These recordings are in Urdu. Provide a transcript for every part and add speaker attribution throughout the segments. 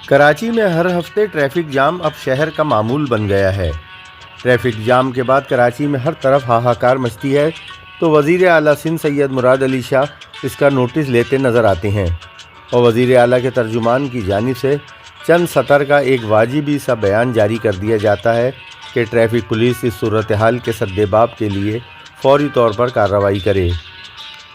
Speaker 1: کراچی میں ہر ہفتے ٹریفک جام اب شہر کا معمول بن گیا ہے۔ ٹریفک جام کے بعد کراچی میں ہر طرف ہاہاکار مچتی ہے تو وزیر اعلیٰ سندھ سید مراد علی شاہ اس کا نوٹس لیتے نظر آتے ہیں اور وزیر اعلیٰ کے ترجمان کی جانب سے چند سطر کا ایک واجبی سا بیان جاری کر دیا جاتا ہے کہ ٹریفک پولیس اس صورتحال کے سدباب کے لیے فوری طور پر کارروائی کرے۔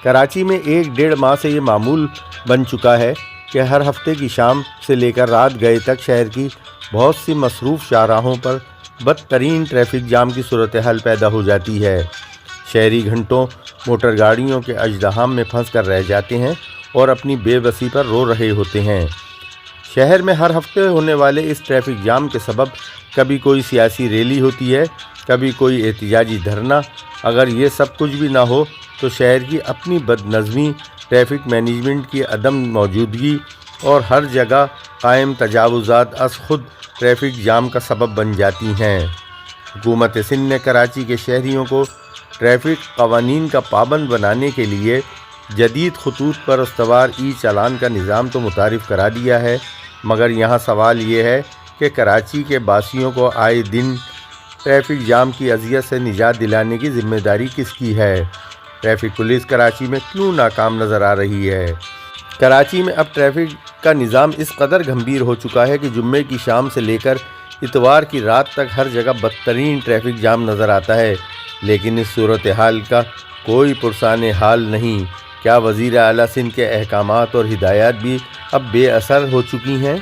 Speaker 1: کراچی میں 1-1.5 ماہ سے یہ معمول بن چکا ہے کہ ہر ہفتے کی شام سے لے کر رات گئے تک شہر کی بہت سی مصروف شاہراہوں پر بدترین ٹریفک جام کی صورتحال پیدا ہو جاتی ہے۔ شہری گھنٹوں موٹر گاڑیوں کے ازدحام میں پھنس کر رہ جاتے ہیں اور اپنی بے بسی پر رو رہے ہوتے ہیں۔ شہر میں ہر ہفتے ہونے والے اس ٹریفک جام کے سبب کبھی کوئی سیاسی ریلی ہوتی ہے، کبھی کوئی احتجاجی دھرنا۔ اگر یہ سب کچھ بھی نہ ہو تو شہر کی اپنی بد نظمی، ٹریفک مینجمنٹ کی عدم موجودگی اور ہر جگہ قائم تجاوزات از خود ٹریفک جام کا سبب بن جاتی ہیں۔ حکومت سندھ نے کراچی کے شہریوں کو ٹریفک قوانین کا پابند بنانے کے لیے جدید خطوط پر استوار ای چالان کا نظام تو متعارف کرا دیا ہے، مگر یہاں سوال یہ ہے کہ کراچی کے باسیوں کو آئے دن ٹریفک جام کی اذیت سے نجات دلانے کی ذمہ داری کس کی ہے؟ ٹریفک پولیس کراچی میں کیوں ناکام نظر آ رہی ہے؟ کراچی میں اب ٹریفک کا نظام اس قدر گھمبیر ہو چکا ہے کہ جمعے کی شام سے لے کر اتوار کی رات تک ہر جگہ بدترین ٹریفک جام نظر آتا ہے، لیکن اس صورتحال کا کوئی پرسان حال نہیں۔ کیا وزیر اعلیٰ سندھ کے احکامات اور ہدایات بھی اب بے اثر ہو چکی ہیں؟